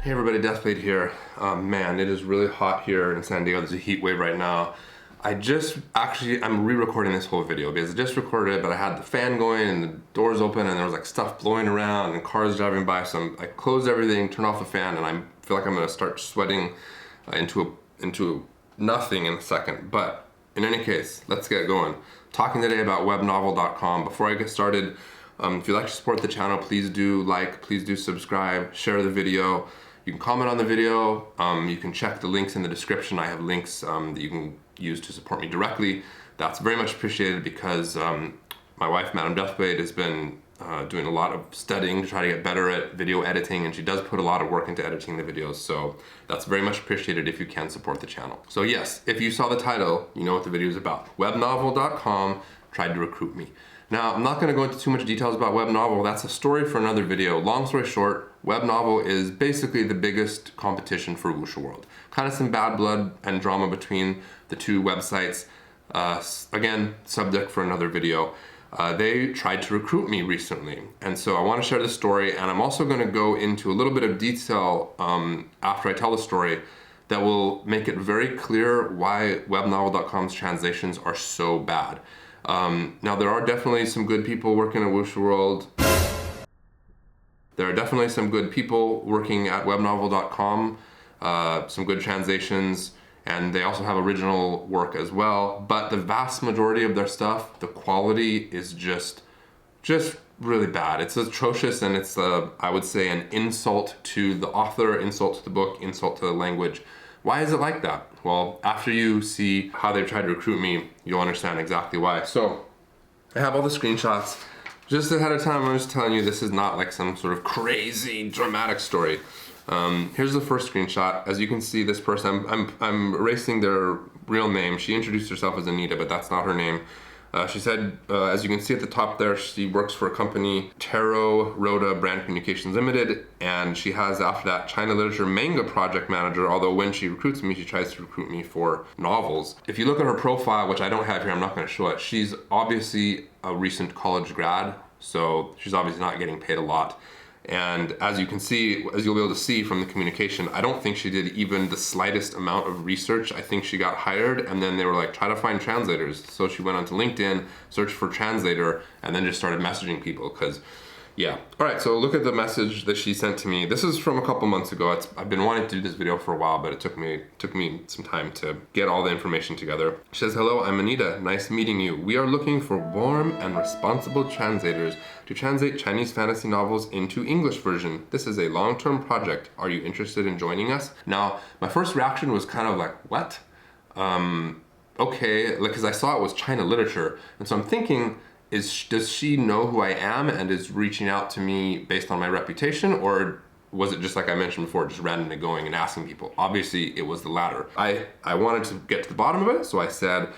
Hey everybody, Deathblade here. Man, it is really hot here in San Diego. There's a heat wave right now. I'm re-recording this whole video because I just recorded it, but I had the fan going and the doors open and there was like stuff blowing around and cars driving by. So I closed everything, turned off the fan, and I feel like I'm gonna start sweating into nothing in a second. But in any case, let's get going. Talking today about webnovel.com. Before I get started, if you'd like to support the channel, please do like, please do subscribe, share the video. You can comment on the video. You can check the links in the description. I have links that you can use to support me directly. That's very much appreciated because my wife, Madam Deathblade, has been doing a lot of studying to try to get better at video editing, and she does put a lot of work into editing the videos, so that's very much appreciated if you can support the channel. So yes, if you saw the title, you know what the video is about. Webnovel.com tried to recruit me. Now, I'm not going to go into too much details about Webnovel. That's a story for another video. Long story short, Webnovel is basically the biggest competition for Wuxiaworld. Kind of some bad blood and drama between the two websites. Again, subject for another video. They tried to recruit me recently, and so I want to share the story, and I'm also going to go into a little bit of detail after I tell the story that will make it very clear why Webnovel.com's translations are so bad. Now, there are definitely some good people working at Wuxiaworld. There are definitely some good people working at webnovel.com, some good translations, and they also have original work as well. But the vast majority of their stuff, the quality is just really bad. It's atrocious, and it's, I would say, an insult to the author, insult to the book, insult to the language. Why is it like that? Well, after you see how they tried to recruit me, you'll understand exactly why. So, I have all the screenshots. Just ahead of time, I'm just telling you this is not like some sort of crazy dramatic story. Here's the first screenshot. As you can see, this person, I'm erasing their real name. She introduced herself as Anita, but that's not her name. She said, as you can see at the top there, she works for a company, Taro Rhoda Brand Communications Limited, and she has, after that, China Literature Manga Project Manager, although when she recruits me, she tries to recruit me for novels. If you look at her profile, which I don't have here, I'm not going to show it, she's obviously a recent college grad, so she's obviously not getting paid a lot. And as you can see, as you'll be able to see from the communication, I don't think she did even the slightest amount of research. I think she got hired and then they were like, try to find translators. So she went onto LinkedIn, searched for translator, and then just started messaging people because, yeah. All right, so look at the message that she sent to me. This is from a couple months ago. I've been wanting to do this video for a while, but it took me some time to get all the information together. She says, hello, I'm Anita. Nice meeting you. We are looking for warm and responsible translators to translate Chinese fantasy novels into English version. This is a long-term project. Are you interested in joining us? Now, my first reaction was kind of like, what? Okay, because I saw it was China Literature, and so I'm thinking, does she know who I am and is reaching out to me based on my reputation, or was it just like I mentioned before, just randomly going and asking people? Obviously, it was the latter. I wanted to get to the bottom of it, so I said,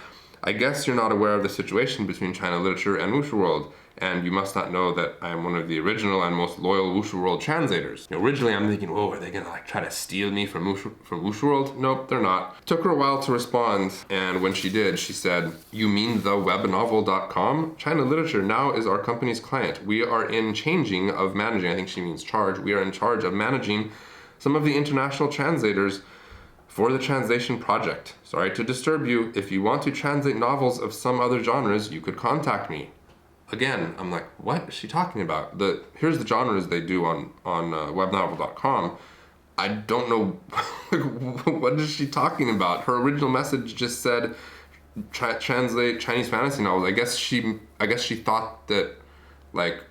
I guess you're not aware of the situation between China Literature and Wuxiaworld, and you must not know that I am one of the original and most loyal Wuxiaworld translators. Originally, I'm thinking, whoa, are they gonna like try to steal me from Wuxiaworld? Nope, they're not. Took her a while to respond, and when she did, she said, you mean the webnovel.com? China Literature now is our company's client. We are in changing of managing, I think she means charge, we are in charge of managing some of the international translators for the translation project. Sorry to disturb you. If you want to translate novels of some other genres, you could contact me. Again, I'm like, what is she talking about? Here's the genres they do on webnovel.com. I don't know, what is she talking about? Her original message just said, translate Chinese fantasy novels. I guess she thought that, like,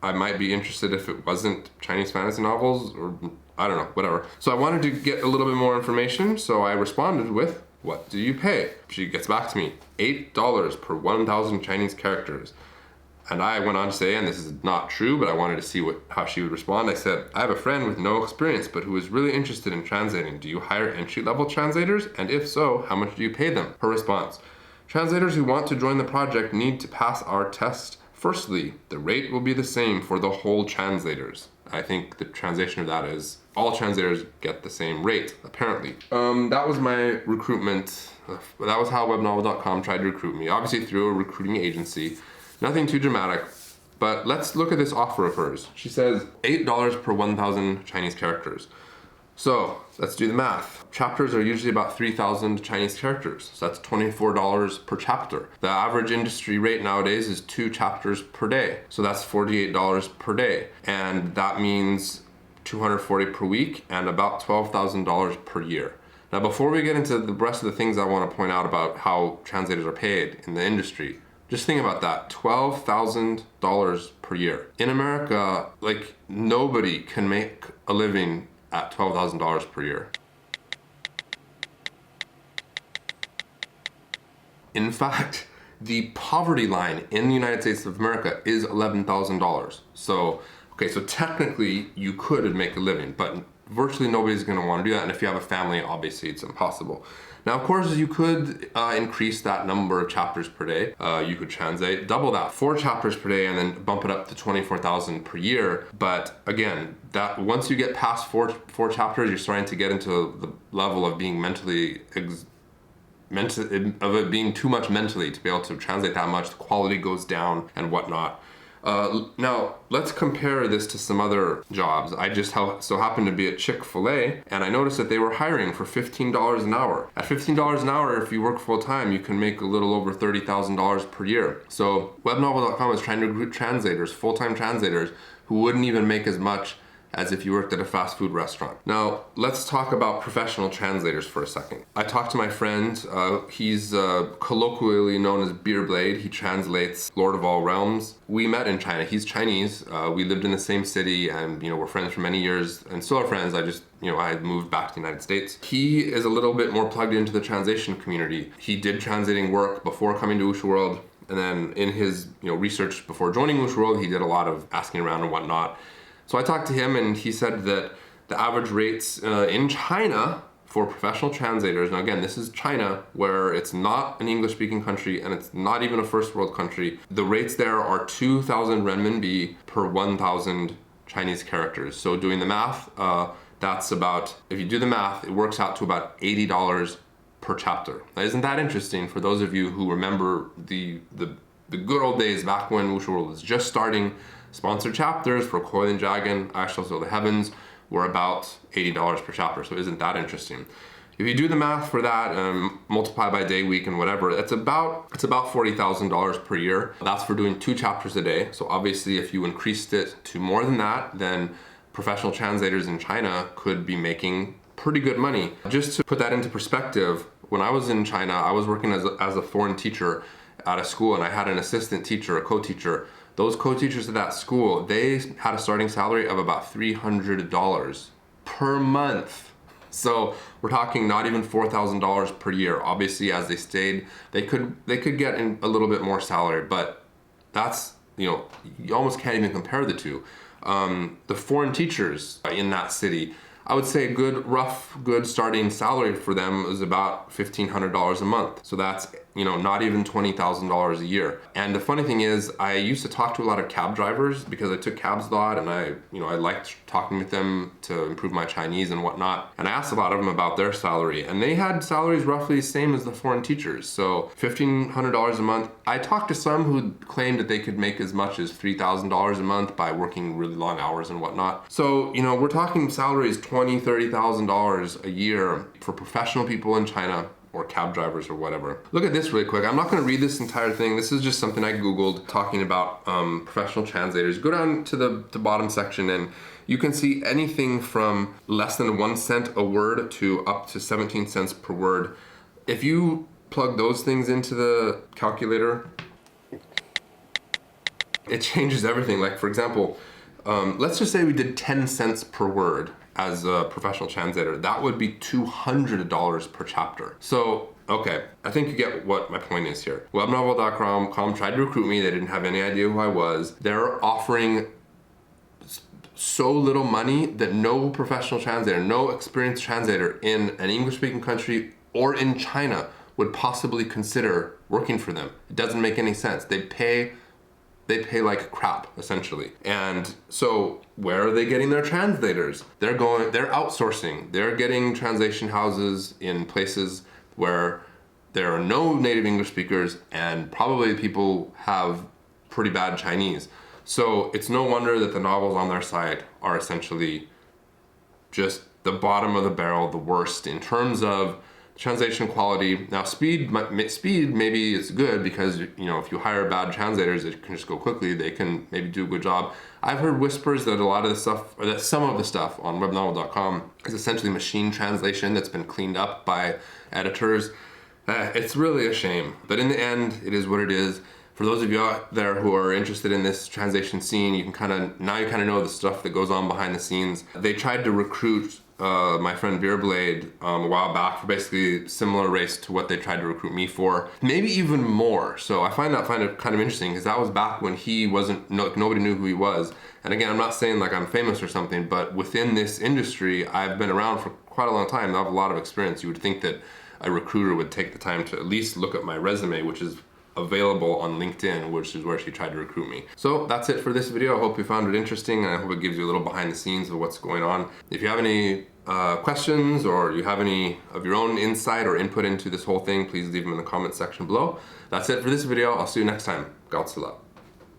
I might be interested if it wasn't Chinese fantasy novels, or I don't know, whatever. So I wanted to get a little bit more information, so I responded with, what do you pay? She gets back to me, $8 per 1,000 Chinese characters. And I went on to say, and this is not true, but I wanted to see how she would respond. I said, I have a friend with no experience, but who is really interested in translating. Do you hire entry-level translators? And if so, how much do you pay them? Her response, translators who want to join the project need to pass our test. Firstly, the rate will be the same for the whole translators. I think the translation of that is, all translators get the same rate, apparently. That was my recruitment. That was how webnovel.com tried to recruit me, obviously through a recruiting agency. Nothing too dramatic, but let's look at this offer of hers. She says $8 per 1,000 Chinese characters. So let's do the math. Chapters are usually about 3,000 Chinese characters. So that's $24 per chapter. The average industry rate nowadays is 2 chapters per day. So that's $48 per day. And that means $240 per week and about $12,000 per year. Now, before we get into the rest of the things I want to point out about how translators are paid in the industry, just think about that, $12,000 per year. In America, like, nobody can make a living at $12,000 per year. In fact, the poverty line in the United States of America is $11,000. So technically you could make a living, but virtually nobody's going to want to do that. And if you have a family, obviously it's impossible. Now, of course, you could increase that number of chapters per day. You could translate, double that, 4 chapters per day, and then bump it up to 24,000 per year. But again, that once you get past four chapters, you're starting to get into the level of being of it being too much mentally to be able to translate that much. The quality goes down and whatnot. Now, let's compare this to some other jobs. I just so happened to be at Chick-fil-A, and I noticed that they were hiring for $15 an hour. At $15 an hour, if you work full-time, you can make a little over $30,000 per year. So webnovel.com is trying to recruit translators, full-time translators, who wouldn't even make as much as if you worked at a fast food restaurant. Now, let's talk about professional translators for a second. I talked to my friend, he's colloquially known as Beer Blade. He translates Lord of All Realms. We met in China. He's Chinese. We lived in the same city, and we're friends for many years and still are friends. I had moved back to the United States. He is a little bit more plugged into the translation community. He did translating work before coming to Wuxiaworld, and then in his research before joining Wuxiaworld, he did a lot of asking around and whatnot. So I talked to him, and he said that the average rates in China for professional translators, now again, this is China, where it's not an English-speaking country and it's not even a first world country. The rates there are 2,000 renminbi per 1,000 Chinese characters. So doing the math, that's about, if you do the math, it works out to about $80 per chapter. Now, isn't that interesting for those of you who remember the good old days back when Wuxiaworld was just starting? Sponsored chapters for Coil and Dragon, Ashtos of the Heavens were about $80 per chapter. So isn't that interesting? If you do the math for that, multiply by day, week, and whatever, it's about $40,000 per year. That's for doing 2 chapters a day. So obviously, if you increased it to more than that, then professional translators in China could be making pretty good money. Just to put that into perspective, when I was in China, I was working as a foreign teacher at a school, and I had an assistant teacher, a co-teacher. Those co-teachers at that school, they had a starting salary of about $300 per month. So we're talking not even $4,000 per year. Obviously, as they stayed, they could get in a little bit more salary, but that's, you almost can't even compare the two. The foreign teachers in that city, I would say a good starting salary for them is about $1,500 a month. So that's, not even $20,000 a year. And the funny thing is, I used to talk to a lot of cab drivers because I took cabs a lot, and I liked talking with them to improve my Chinese and whatnot. And I asked a lot of them about their salary, and they had salaries roughly the same as the foreign teachers. So $1,500 a month. I talked to some who claimed that they could make as much as $3,000 a month by working really long hours and whatnot. So, we're talking salaries $20,000, $30,000 a year for professional people in China, or cab drivers or whatever. Look at this really quick. I'm not going to read this entire thing. This is just something I Googled talking about professional translators. Go down to the bottom section, and you can see anything from less than 1 cent a word to up to 17 cents per word. If you plug those things into the calculator, it changes everything. Like, for example, let's just say we did 10 cents per word as a professional translator. That would be $200 per chapter. So, okay, I think you get what my point is here. Webnovel.com tried to recruit me. They didn't have any idea who I was. They're offering so little money that no professional translator, no experienced translator in an English-speaking country or in China would possibly consider working for them. It doesn't make any sense. They pay like crap, essentially. And so where are they getting their translators? They're outsourcing. They're getting translation houses in places where there are no native English speakers, and probably people have pretty bad Chinese. So it's no wonder that the novels on their site are essentially just the bottom of the barrel, the worst in terms of translation quality. Now speed maybe is good because, you know, if you hire bad translators that can just go quickly, they can maybe do a good job. I've heard whispers that a lot of the stuff, or that some of the stuff on webnovel.com is essentially machine translation that's been cleaned up by editors. It's really a shame, but in the end, it is what it is. For those of you out there who are interested in this translation scene, you can now know the stuff that goes on behind the scenes. They tried to recruit my friend Beerblade a while back for basically similar race to what they tried to recruit me for, maybe even more. So I find it kind of interesting because that was back when he wasn't, nobody knew who he was. And again, I'm not saying like I'm famous or something, but within this industry, I've been around for quite a long time. I have a lot of experience. You would think that a recruiter would take the time to at least look at my resume, which is available on LinkedIn, which is where she tried to recruit me. So that's it for this video. I hope you found it interesting, and I hope it gives you a little behind the scenes of what's going on. If you have any questions or you have any of your own insight or input into this whole thing, please leave them in the comment section below. That's it for this video. I'll see you next time. Godspeed.